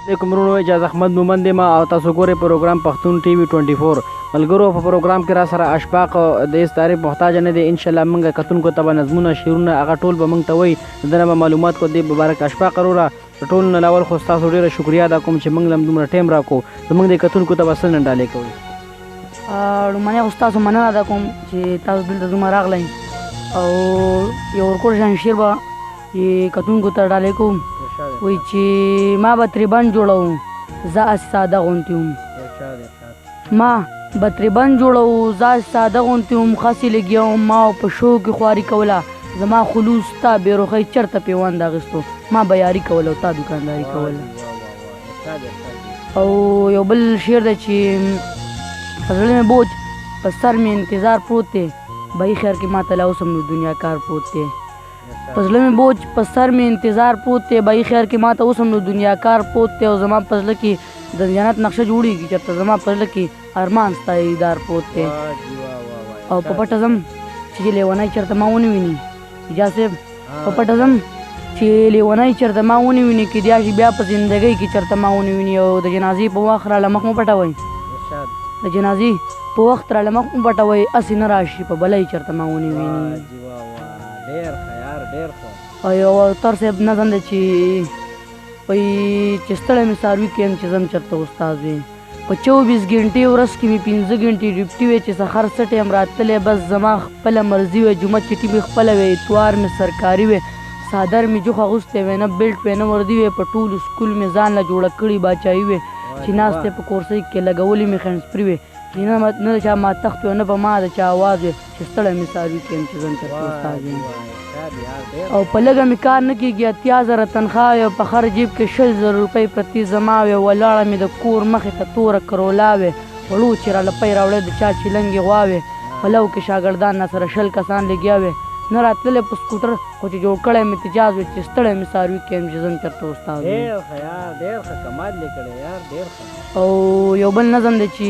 علیکم ورونو، اجازه احمد مومند یم او تاسو ګورئ پروګرام پښتون ټي وي 24. ملګرو، په پروګرام کې را سره اشفاق د هېڅ تعریف محتاج نه دی. انشاءالله موږ کتونکو ته به نظمونه شعرونه هغه ټول به موږ ته وایي، د ده نه به معلومات کو. دې مبارک اشفاق وروره، د ټولو نه اول خو ستاسو ډېره شکریا ادا کوم چې موږ له دومره ټایم راکړو. زموږ د کتونکو ته به څه نندالې کوئ؟ لومړنی خو ستاسو مننه ادا کوم چې تاسو دلته دومره راغلی او یو ورکوټ شان شعر به کتونکو ته ډالۍ کوم. وایي چې ما به تریبن جوړوم زه اسې ساده غوندې وم، ما به تریبن جوړوم زه اسې ساده غوندې وم، خسې لګیا وم ما په شو کې خواري کوله، زما خلوص تا بېروخۍ چېرته پیوند اخیستو، ما به یاري کوله او تا دوکانداري کوله. او یو بل شعر دی چې په زړه مې بوج په سر مې انتظار پروت دی، بهي خیر کې ما ته لا اوس هم د دنیا کار پروت دی. په زړه مې بوج په سر مې انتظار پروت دی، بهي خیر کې ما ته اوس هم د دنیا کار پروت دی. او زما په زړه کې د جنت نقشه جوړېږي چېرته زما په زړه کې ارمان ستا دیدار پروت دی. او په پټه ځم چې لیونی چېرته ما ونه ویني، حجاز صاحب په پټه ځم چې لیونی چېرته ما ونه ویني، کیدای شي بیا په زندګۍ کې چېرته ما ونه ویني. او د جنازې په وخت راله مخ مه پټوئ، د جنازې په وخت راله مخ مه پټوئ، هسې نه راشي په بلی چېرته ما ونه ویني. او یو تر صاحب نظم دی چې وایي چې ستړی مې څاروي کیم چې ځم چېرته استاد وي، په 24 ګنټې ورځ کې مې 15 ګنټې ډیوټي وی چې سحر څه ټایم راتلی، بس زما خپله مرضي وی، جمعه چټي مې خپله وی، اتوار مې سرکاري وی، څادر مې جوخ اغوستی وی، نه بیلټ وی نه وردي وی، په ټول سکول مې ځان له جوړه کړې باچایي وی، چې ناستې په کورسۍ کې لګولې مې خنسپري وی، چې نه د چا ماتخت وی نه به ما د چا آواز وی، چې ستړی مې څاروي کیم چې ځم چېرته استاد وي. او په لږه مې کار نه کېږي، 80,000 تنخواه وی، په هر جیب کې 60,000 روپۍ پرتې زما وی، ولاړه مې د کور مخې ته توره کرولا وی، وړو چې را لپی راوړی د چا چیلنګې غوا وی، په لو کې شاګردان نه سره 20 کسان لګیا وی، نه راتللی په سکوټر خو چې جوړ کړی مې تجاز وی، چې ستړی مې څاروي کیم چې ځم چېرته استاد وي. او یو بل نظم دی چې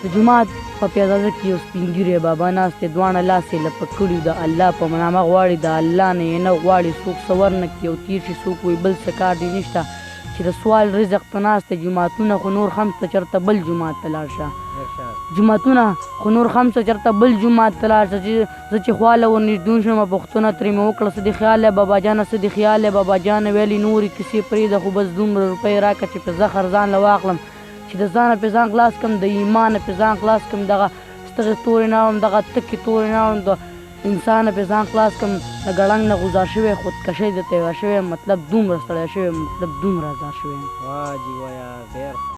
د جومات په پیازازه کې یو سپین ږیری بابا ناست دی، دواړه لاس یې لپه کړي د الله په نامه غواړي، د الله نه یې نه غواړي څوک څه ورنه کړي او تېر شي، څوک وایي بل څه کار دی نشته، چې د سوال رزق ته ناست دی. جوماتونه خو نور خمس ته چېرته بل جومات ته لاړ شه، جوماتونه خو نور خمس ته چېرته بل جومات ته لاړ شه، چې زه چې خواله ورنږدې شوم پوښتنه ترې مې وکړه څه دې خیال دی بابا جانه، څه دې خیال دی بابا جانه، ویلې نورې کیسې پرېږده خو بس دومره روپۍ راکړه چې په زخر ځان له واخلم، چې د ځانه پې ځان خلاص کړم، د ایمانه پې ځان خلاص کړم، دغه ستغې تورې نه اړم، دغه تکې تورې نه اړم، د انسانه پې ځان خلاص کړم، د ګړنګ نه غوځار شوی، خودکشۍ د تیغه شوی، مطلب دومره ستړی شوی، مطلب دومره ازار شوی.